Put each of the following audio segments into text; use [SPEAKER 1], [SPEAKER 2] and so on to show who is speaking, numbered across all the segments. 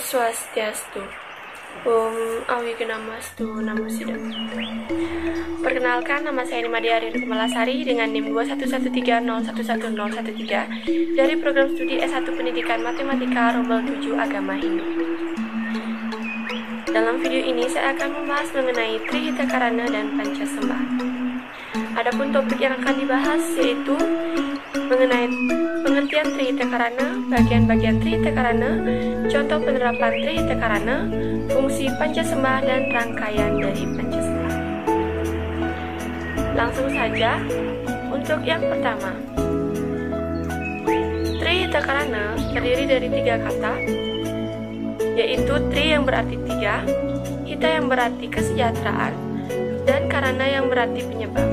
[SPEAKER 1] Swastiastu. Om Awigamastu Namo Buddhaya. Perkenalkan, nama saya Nimade Arin Kemalasari dengan NIM 21130111013 dari program studi S1 Pendidikan Matematika Rombel 7 Agama Hindu. Dalam video ini saya akan membahas mengenai Trihitakarana dan Pancasembah. Adapun topik yang akan dibahas yaitu mengenai pengertian Trihitakarana, bagian-bagian Trihitakarana, contoh penerapan Trihitakarana, fungsi Pancasembah dan rangkaian dari Pancasembah. Langsung saja untuk yang pertama. Trihitakarana terdiri dari 3 kata, yaitu Tri yang berarti 3, Hita yang berarti kesejahteraan, dan Karana yang berarti penyebab.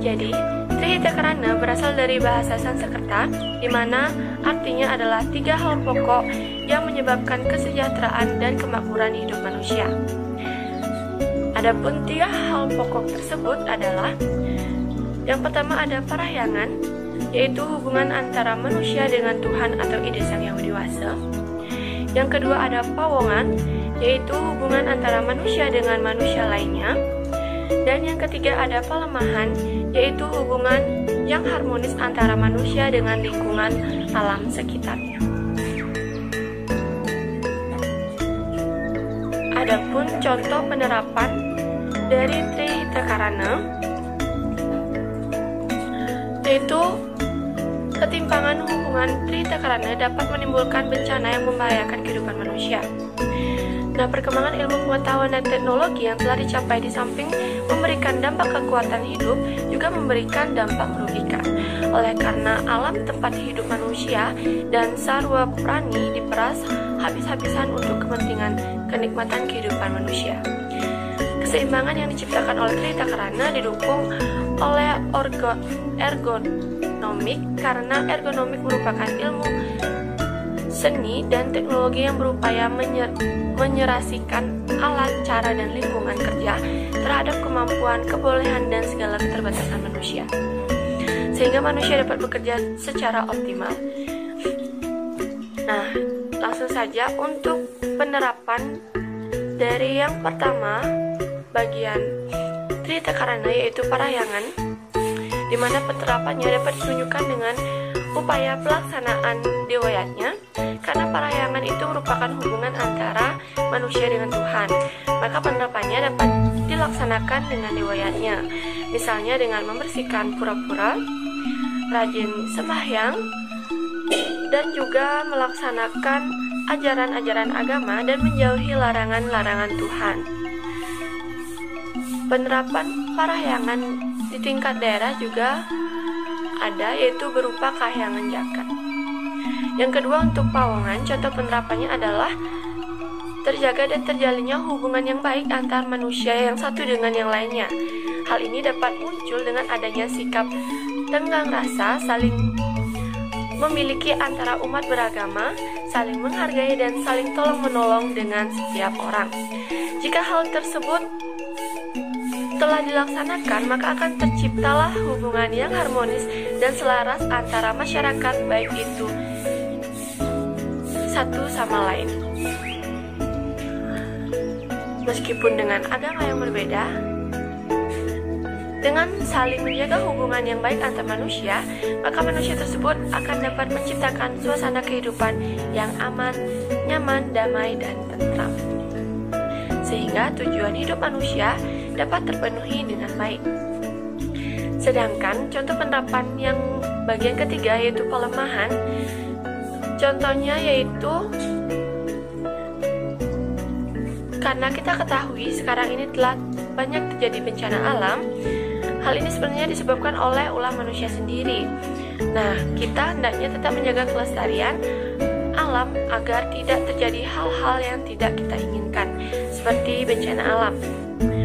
[SPEAKER 1] Jadi, Trihitakarana berasal dari bahasa Sanskerta, di mana artinya adalah 3 hal pokok yang menyebabkan kesejahteraan dan kemakmuran hidup manusia. Adapun 3 hal pokok tersebut adalah: yang pertama ada parahyangan, yaitu hubungan antara manusia dengan Tuhan atau ide Sang Yang Widi Wasa. Yang kedua ada pawongan, yaitu hubungan antara manusia dengan manusia lainnya. Dan yang ketiga ada pelemahan, yaitu hubungan yang harmonis antara manusia dengan lingkungan alam sekitarnya. Adapun contoh penerapan dari Trihitakarana yaitu ketimpangan hubungan Trihitakarana dapat menimbulkan bencana yang membahayakan kehidupan manusia. Nah, perkembangan ilmu pengetahuan dan teknologi yang telah dicapai di samping memberikan dampak kekuatan hidup, juga memberikan dampak merugikan. Oleh karena alam tempat hidup manusia dan sarwa prani diperas habis-habisan untuk kepentingan kenikmatan kehidupan manusia. Keseimbangan yang diciptakan oleh Trihitakarana didukung oleh ergonomik, karena ergonomik merupakan ilmu seni dan teknologi yang berupaya menyerasikan alat, cara, dan lingkungan kerja terhadap kemampuan, kebolehan, dan segala keterbatasan manusia, sehingga manusia dapat bekerja secara optimal. Nah, langsung saja untuk penerapan dari yang pertama, bagian Trihitakarana yaitu parahyangan, di mana penerapannya dapat ditunjukkan dengan upaya pelaksanaan dewayatnya, karena parahyangan itu merupakan hubungan antara manusia dengan Tuhan, maka penerapannya dapat dilaksanakan dengan dewayatnya, misalnya dengan membersihkan pura-pura, rajin sembahyang, dan juga melaksanakan ajaran-ajaran agama dan menjauhi larangan-larangan Tuhan. Penerapan parahyangan di tingkat daerah juga ada, yaitu berupa kahyangan jagat. Yang kedua untuk pawongan, contoh penerapannya adalah terjaga dan terjalinnya hubungan yang baik antar manusia yang satu dengan yang lainnya. Hal ini dapat muncul dengan adanya sikap tenggang rasa, saling memiliki antara umat beragama, saling menghargai dan saling tolong-menolong dengan setiap orang. Jika hal tersebut telah dilaksanakan, maka akan terciptalah hubungan yang harmonis dan selaras antara masyarakat, baik itu satu sama lain. Meskipun dengan agama yang berbeda, dengan saling menjaga hubungan yang baik antar manusia, maka manusia tersebut akan dapat menciptakan suasana kehidupan yang aman, nyaman, damai, dan tentram, sehingga tujuan hidup manusia dapat terpenuhi dengan baik. Sedangkan contoh penerapan yang bagian ketiga yaitu pelemahan, contohnya yaitu karena kita ketahui sekarang ini telah banyak terjadi bencana alam. Hal ini sebenarnya disebabkan oleh ulah manusia sendiri. Nah, kita hendaknya tetap menjaga kelestarian alam agar tidak terjadi hal-hal yang tidak kita inginkan, seperti bencana alam.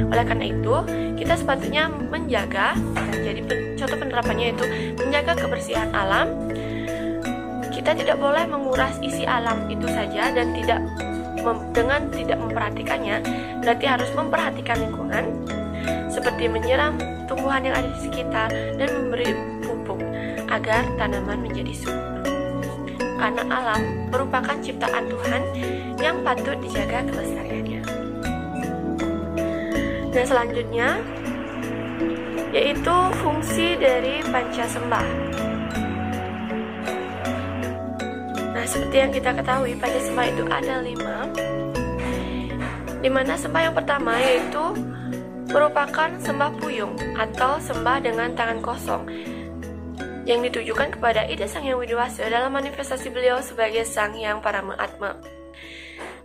[SPEAKER 1] Oleh karena itu, kita sepatutnya menjaga, jadi contoh penerapannya itu menjaga kebersihan alam. Kita tidak boleh menguras isi alam itu saja dan dengan tidak memperhatikannya, berarti harus memperhatikan lingkungan, seperti menyiram tumbuhan yang ada di sekitar dan memberi pupuk agar tanaman menjadi subur. Karena alam merupakan ciptaan Tuhan yang patut dijaga kelestariannya. Nah, selanjutnya yaitu fungsi dari Pancasembah. Nah, seperti yang kita ketahui, Pancasembah itu ada 5, dimana sembah yang pertama yaitu merupakan sembah puyung atau sembah dengan tangan kosong yang ditujukan kepada Ida Sang Hyang Widi-Wasa dalam manifestasi beliau sebagai Sang Hyang Parama-Atma.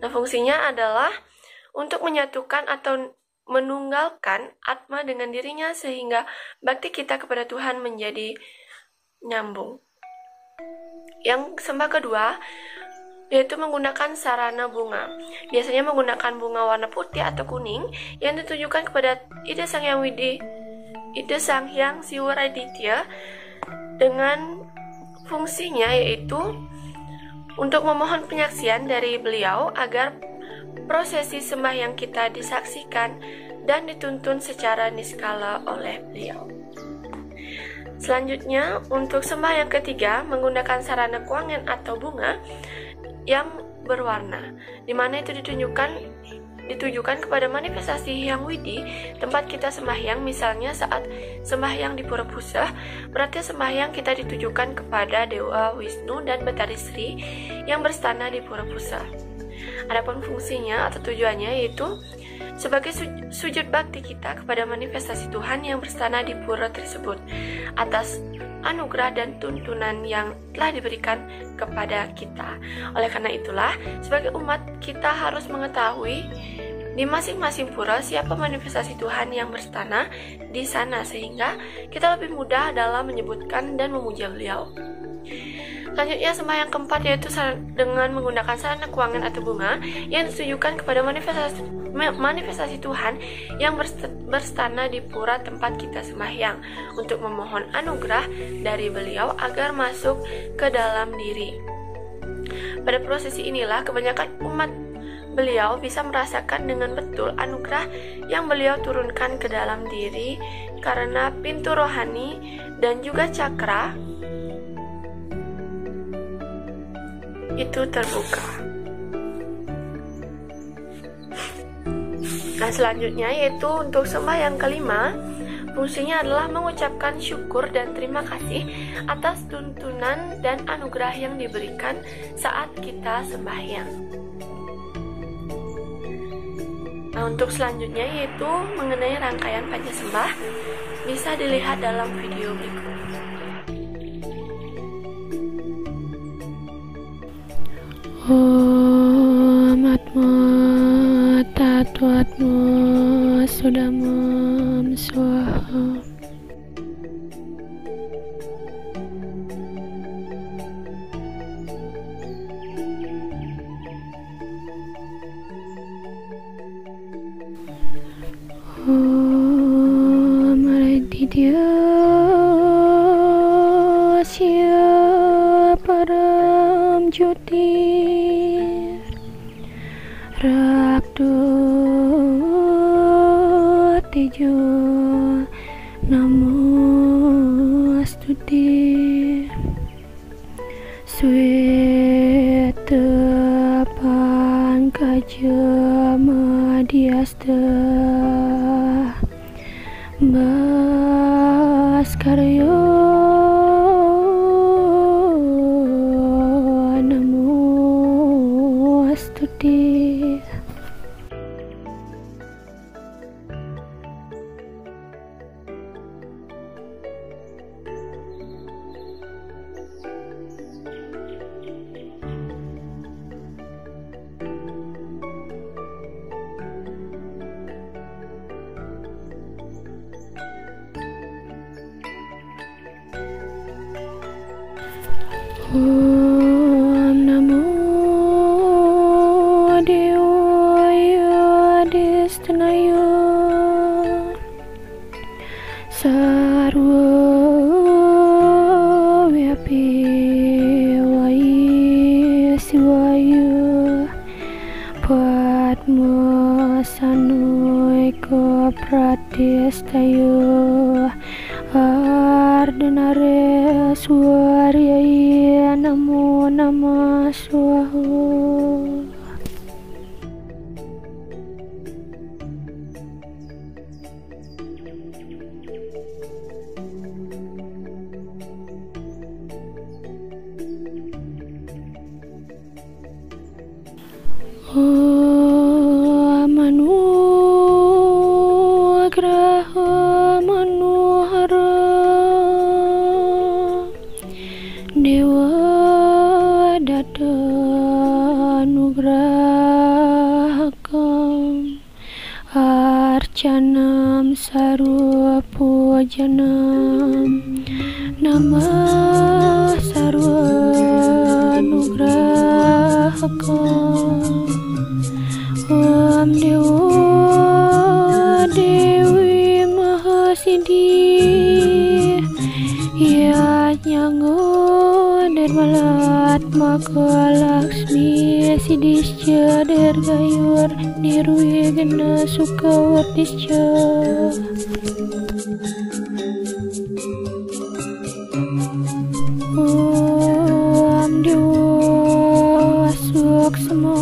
[SPEAKER 1] Nah, fungsinya adalah untuk menyatukan atau menunggalkan Atma dengan dirinya sehingga bakti kita kepada Tuhan menjadi nyambung. Yang sembah kedua yaitu menggunakan sarana bunga. Biasanya menggunakan bunga warna putih atau kuning yang ditujukan kepada Ida Sang Hyang Siwaraditya dengan fungsinya yaitu untuk memohon penyaksian dari beliau agar prosesi sembahyang kita disaksikan dan dituntun secara niskala oleh beliau. Selanjutnya, untuk sembah yang ketiga menggunakan sarana kuangan atau bunga yang berwarna, di mana itu ditujukan kepada manifestasi Hyang Widi tempat kita sembahyang. Misalnya saat sembahyang di Pura Pusah, berarti sembahyang kita ditujukan kepada Dewa Wisnu dan Betari Sri yang berstana di Pura Pusah. Adapun fungsinya atau tujuannya yaitu sebagai sujud bakti kita kepada manifestasi Tuhan yang berstana di pura tersebut atas anugerah dan tuntunan yang telah diberikan kepada kita. Oleh karena itulah, sebagai umat kita harus mengetahui di masing-masing pura siapa manifestasi Tuhan yang berstana di sana sehingga kita lebih mudah dalam menyebutkan dan memuja beliau. Selanjutnya, sembah yang keempat yaitu dengan menggunakan sarana kuangan atau bunga yang ditujukan kepada manifestasi Tuhan yang berstana di pura tempat kita sembahyang untuk memohon anugerah dari beliau agar masuk ke dalam diri. Pada prosesi inilah kebanyakan umat beliau bisa merasakan dengan betul anugerah yang beliau turunkan ke dalam diri karena pintu rohani dan juga cakra itu terbuka. Nah, selanjutnya yaitu untuk sembah yang kelima, fungsinya adalah mengucapkan syukur dan terima kasih atas tuntunan dan anugerah yang diberikan saat kita sembahyang. Nah, untuk selanjutnya yaitu mengenai rangkaian Pancasembah, bisa dilihat dalam video berikut.
[SPEAKER 2] Om Atma Tatwatma Sudamam Swaha. Om Aradidya Asya Param Jyoti Rakdo Tejo Namastuti Sweta Pankaja Madhyasta Bhaskaryo Namastuti. Om Namo Devaya Destinaya Sarva Vyapi Vai Sivaya Padma Sanoika Pratistaya Ardhanare Swaryaya Namo Namah Swaha. Janam sarwa pujanam nama sarwa nugrahakam Om Dewa Dewi Mahasidi Ya nyango dermalat maka Laksmi Sidisca dergayur nirwi gena sukawardisca Om Dewa Suksma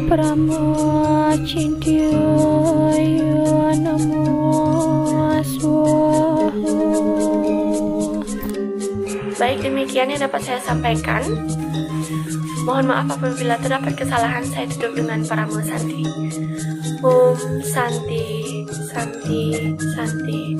[SPEAKER 2] Prama Cintya Namo Swaha.
[SPEAKER 1] Baik, demikian yang dapat saya sampaikan. Mohon maaf apabila terdapat kesalahan. Saya tutup dengan Paramo Santi. Om Santi, Santi, Santi.